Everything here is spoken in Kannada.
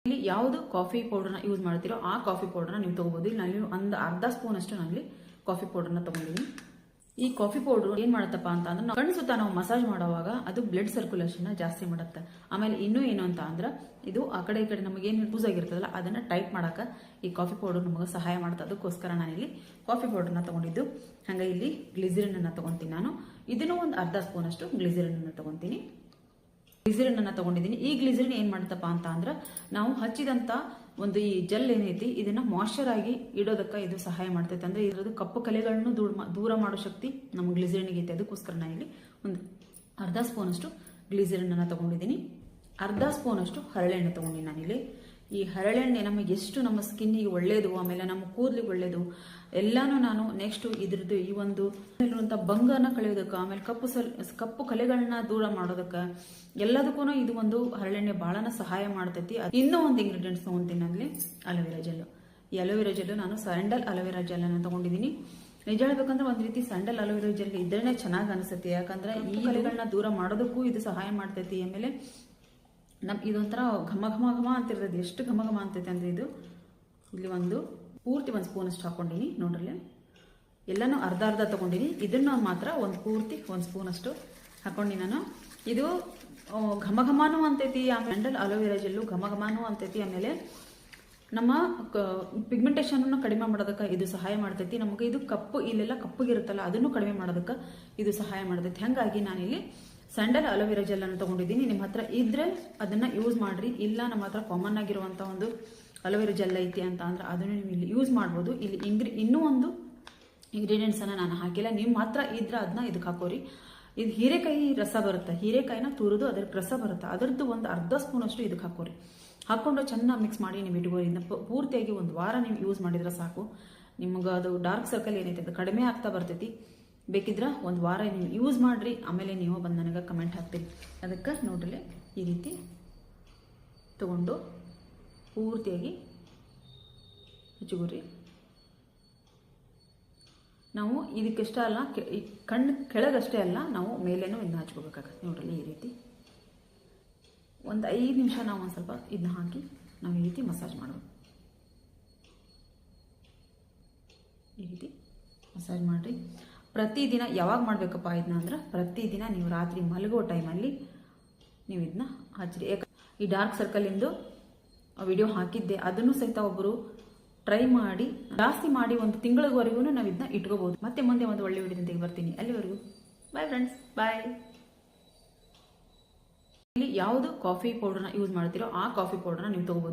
ಇಲ್ಲಿ ಯಾವುದು ಕಾಫಿ ಪೌಡರ್ನ ಯೂಸ್ ಮಾಡ್ತೀರೋ ಆ ಕಾಫಿ ಪೌಡರ್ನ ನೀವು ತಗೋಬಹುದು. ಇಲ್ಲಿ ನಾನು ಒಂದು ಅರ್ಧ ಸ್ಪೂನ್ ಅಷ್ಟು ನಾನಲ್ಲಿ ಕಾಫಿ ಪೌಡರ್ನ ತಗೊಂಡಿದ್ದೀನಿ. ಈ ಕಾಫಿ ಪೌಡರ್ ಏನ್ ಮಾಡುತ್ತಪ್ಪ ಅಂತ ಅಂದ್ರೆ ಕಣ್ಣು ಸುತ್ತ ನಾವು ಮಸಾಜ್ ಮಾಡುವಾಗ ಅದು ಬ್ಲಡ್ ಸರ್ಕ್ಯುಲೇಷನ್ ಜಾಸ್ತಿ ಮಾಡುತ್ತೆ. ಆಮೇಲೆ ಇನ್ನೂ ಏನು ಅಂತ ಅಂದ್ರೆ ಇದು ಆ ಕಡೆ ಈ ಕಡೆ ನಮಗೆ ಏನು ಯೂಸ್ ಆಗಿರ್ತದಲ್ಲ ಅದನ್ನ ಟೈಟ್ ಮಾಡಕ ಈ ಕಾಫಿ ಪೌಡರ್ ನಮಗೆ ಸಹಾಯ ಮಾಡುತ್ತೆ. ಅದಕ್ಕೋಸ್ಕರ ನಾನಿಲ್ಲಿ ಕಾಫಿ ಪೌಡರ್ನ ತಗೊಂಡಿದ್ದು. ಹಂಗೆ ಇಲ್ಲಿ ಗ್ಲಿಸರಿನ್ ಅನ್ನ ತಗೊಂತೀನಿ. ನಾನು ಇದನ್ನು ಒಂದು ಅರ್ಧ ಸ್ಪೂನ್ ಅಷ್ಟು ಗ್ಲಿಸರಿನ್ ಅನ್ನ ತಗೊಂತೀನಿ. ಗ್ಲಿಸರಿನ್ ಅನ್ನ ತಗೊಂಡಿದ್ದೀನಿ. ಈ ಗ್ಲಿಸರಿನ್ ಏನ್ ಮಾಡುತ್ತಪ್ಪ ಅಂತ ಅಂದ್ರೆ ನಾವು ಹಚ್ಚಿದಂತ ಒಂದು ಈ ಜೆಲ್ ಏನೈತಿ ಇದನ್ನ ಮಾಯ್ಶ್ಚರ್ ಆಗಿ ಇಡೋದಕ್ಕೆ ಇದು ಸಹಾಯ ಮಾಡ್ತೈತೆ. ಅಂದ್ರೆ ಇದ್ರದ್ದು ಕಪ್ಪು ಕಲೆಗಳನ್ನು ದೂರ ಮಾಡೋ ಶಕ್ತಿ ನಮ್ಮ ಗ್ಲಿಸರಿನ್ಗೆ ಐತೆ. ಅದಕ್ಕೋಸ್ಕರ ನಾನು ಇಲ್ಲಿ ಒಂದು ಅರ್ಧ ಸ್ಪೂನ್ ಅಷ್ಟು ಗ್ಲಿಸರಿನ್ ಅನ್ನ ತಗೊಂಡಿದ್ದೀನಿ. ಅರ್ಧ ಸ್ಪೂನ್ ಅಷ್ಟು ಹರಳೆಣ್ಣೆ ತಗೊಂಡಿನಿ ನಾನಿಲ್ಲಿ. ಈ ಹರಳೆಣ್ಣೆ ನಮಗೆ ಎಷ್ಟು ನಮ್ಮ ಸ್ಕಿನ್ನಿಗೆ ಒಳ್ಳೇದು, ಆಮೇಲೆ ನಮ್ಮ ಕೂದಲಿಗೆ ಒಳ್ಳೇದು ಎಲ್ಲಾನು ನಾನು ನೆಕ್ಸ್ಟ್ ಇದ್ರದ್ದು ಈ ಒಂದು ಇರುವಂತ ಬಂಗನ ಕಳೆಯೋದಕ್ಕೆ, ಆಮೇಲೆ ಕಪ್ಪು ಕಲೆಗಳನ್ನ ದೂರ ಮಾಡೋದಕ್ಕೆ ಎಲ್ಲದಕ್ಕೂ ಇದು ಒಂದು ಹರಳೆಣ್ಣೆ ಬಹಳನ ಸಹಾಯ ಮಾಡ್ತೈತಿ. ಇನ್ನೂ ಒಂದು ಇಂಗ್ರೀಡಿಯೆಂಟ್ಸ್ ತಗೊಂತೀನಿ ನಾನಲ್ಲಿ ಅಲೋವೆರಾ ಜೆಲ್. ಈ ಅಲೋವೆರಾ ಜೆಲ್ ನಾನು ಸ್ಯಾಂಡಲ್ ಅಲೋವೆರಾ ಜೆಲ್ ಅನ್ನ ತಗೊಂಡಿದ್ದೀನಿ. ನಿಜ ಹೇಳ್ಬೇಕಂದ್ರೆ ಒಂದ್ ರೀತಿ ಸ್ಯಾಂಡಲ್ ಅಲೋವೆರಾ ಜೆಲ್ ಇದ್ರೇನೆ ಚೆನ್ನಾಗಿ ಅನಿಸುತ್ತೆ. ಯಾಕಂದ್ರೆ ಈ ಕಲೆಗಳನ್ನ ದೂರ ಮಾಡೋದಕ್ಕೂ ಇದು ಸಹಾಯ ಮಾಡ್ತೈತಿ. ಆಮೇಲೆ ಇದೊಂಥರ ಘಮ ಘಮ ಘಮ ಅಂತಿರ್ತದೆ. ಎಷ್ಟು ಘಮ ಘಮ ಅಂತೈತೆ ಅಂದ್ರೆ ಇದು ಇಲ್ಲಿ ಪೂರ್ತಿ ಒಂದು ಸ್ಪೂನ್ ಅಷ್ಟು ಹಾಕೊಂಡಿನಿ. ನೋಡ್ರಲ್ಲಿ ಎಲ್ಲಾನು ಅರ್ಧ ಅರ್ಧ ತಗೊಂಡಿನಿ. ಇದನ್ನ ಮಾತ್ರ ಒಂದು ಸ್ಪೂನ್ ಅಷ್ಟು ಹಾಕೊಂಡಿ ನಾನು. ಇದು ಘಮ ಘಮಾನು ಅಂತೈತಿ. ಆಮೇಲೆ ಸ್ಯಾಂಡಲ್ ಅಲೋವೆರಾ ಜೆಲ್ಲು ಘಮ ಘಮಾನು ಅಂತೈತಿ. ಆಮೇಲೆ ನಮ್ಮ ಪಿಗ್ಮೆಂಟೇಷನ್ ಕಡಿಮೆ ಮಾಡೋದಕ್ಕೆ ಇದು ಸಹಾಯ ಮಾಡ್ತೈತಿ. ನಮಗೆ ಇದು ಇಲ್ಲೆಲ್ಲ ಕಪ್ಪಗಿರುತ್ತಲ್ಲ ಅದನ್ನು ಕಡಿಮೆ ಮಾಡೋದಕ್ಕೆ ಇದು ಸಹಾಯ ಮಾಡ್ತೈತಿ. ಹಾಗಾಗಿ ನಾನಿಲ್ಲಿ ಸ್ಯಾಂಡಲ್ ಅಲೋವೆರಾ ಜೆಲ್ ಅನ್ನು ತಗೊಂಡಿದ್ದೀನಿ. ನಿಮ್ಮ ಹತ್ರ ಇದ್ರೆ ಅದನ್ನ ಯೂಸ್ ಮಾಡ್ರಿ. ಇಲ್ಲ ನಮ್ಮ ಹತ್ರ ಕಾಮನ್ ಆಗಿರುವಂತ ಒಂದು ಅಲೋವೆರಾ ಜೆಲ್ ಐತಿ ಅಂತ ಅಂದ್ರೆ ಅದನ್ನು ನೀವು ಇಲ್ಲಿ ಯೂಸ್ ಮಾಡ್ಬೋದು. ಇಲ್ಲಿ ಇನ್ನೂ ಒಂದು ಇಂಗ್ರೀಡಿಯೆಂಟ್ಸ್ ಅನ್ನ ನಾನು ಹಾಕಿಲ್ಲ. ನೀವು ಮಾತ್ರ ಇದ್ರೆ ಅದನ್ನ ಇದಕ್ಕೆ ಹಾಕೋರಿ. ಇದು ಹೀರೆಕಾಯಿ ರಸ ಬರುತ್ತೆ. ಹೀರೆಕಾಯಿನ ತುರಿದು ಅದ್ರ ರಸ ಬರುತ್ತೆ. ಅದರದ್ದು ಒಂದು ಅರ್ಧ ಸ್ಪೂನ್ ಅಷ್ಟು ಇದಕ್ಕೆ ಹಾಕೋರಿ. ಹಾಕೊಂಡು ಚೆನ್ನಾಗಿ ಮಿಕ್ಸ್ ಮಾಡಿ ನೀವು ಇಟ್ಕೋರಿ. ಪೂರ್ತಿಯಾಗಿ ಒಂದು ವಾರ ನೀವು ಯೂಸ್ ಮಾಡಿದ್ರೆ ಸಾಕು. ನಿಮ್ಗೆ ಅದು ಡಾರ್ಕ್ ಸರ್ಕಲ್ ಏನೈತೆ ಅದು ಕಡಿಮೆ ಆಗ್ತಾ ಬರ್ತೈತಿ. ಬೇಕಿದ್ರೆ ಒಂದು ವಾರ ನೀವು ಯೂಸ್ ಮಾಡ್ರಿ. ಆಮೇಲೆ ನೀವು ಬಂದು ನನಗೆ ಕಮೆಂಟ್ ಹಾಕ್ತೀರಿ. ಅದಕ್ಕೆ ನೋಡ್ರಿ ಈ ರೀತಿ ತಗೊಂಡು ಪೂರ್ತಿಯಾಗಿ ಹಚ್ಚಿಗೋರಿ. ನಾವು ಇದಕ್ಕಷ್ಟೇ ಅಲ್ಲ, ಕಣ್ಣು ಕೆಳಗಷ್ಟೇ ಅಲ್ಲ, ನಾವು ಮೇಲೇನೂ ಇದನ್ನ ಹಚ್ಕೋಬೇಕಾಗತ್ತೆ. ನೋಡ್ರಿ ಈ ರೀತಿ ಒಂದು 5 ನಿಮಿಷ ನಾವು ಒಂದು ಸ್ವಲ್ಪ ಇದನ್ನ ಹಾಕಿ ನಾವು ಈ ರೀತಿ ಮಸಾಜ್ ಮಾಡೋದು. ಈ ರೀತಿ ಮಸಾಜ್ ಮಾಡ್ರಿ. ಪ್ರತಿದಿನ ಯಾವಾಗ ಮಾಡಬೇಕಪ್ಪ ಇದನ್ನ ಅಂದ್ರೆ ಪ್ರತಿದಿನ ನೀವು ರಾತ್ರಿ ಮಲಗೋ ಟೈಮಲ್ಲಿ ನೀವು ಇದನ್ನ ಹಚ್ಚಿರಿ. ಈ ಡಾರ್ಕ್ ಸರ್ಕಲ್ ಇಂದು ವಿಡಿಯೋ ಹಾಕಿದ್ದೆ, ಅದನ್ನು ಸಹಿತ ಒಬ್ಬರು ಟ್ರೈ ಮಾಡಿ ಜಾಸ್ತಿ ಮಾಡಿ 1 ತಿಂಗಳವರೆಗೂ ನಾವು ಇದನ್ನ ಇಟ್ಕೋಬಹುದು. ಮತ್ತೆ ಮುಂದೆ ಒಂದು ಒಳ್ಳೆ ವಿಡಿಯೋದೊಂದಿಗೆ ಬರ್ತೀನಿ. ಅಲ್ಲಿವರೆಗೂ ಬಾಯ್ ಫ್ರೆಂಡ್ಸ್, ಬಾಯ್. ಇಲ್ಲಿ ಯಾವುದು ಕಾಫಿ ಪೌಡರ್ನ ಯೂಸ್ ಮಾಡ್ತೀರೋ ಆ ಕಾಫಿ ಪೌಡರ್ನ ನೀವು ತಗೋಬಹುದು.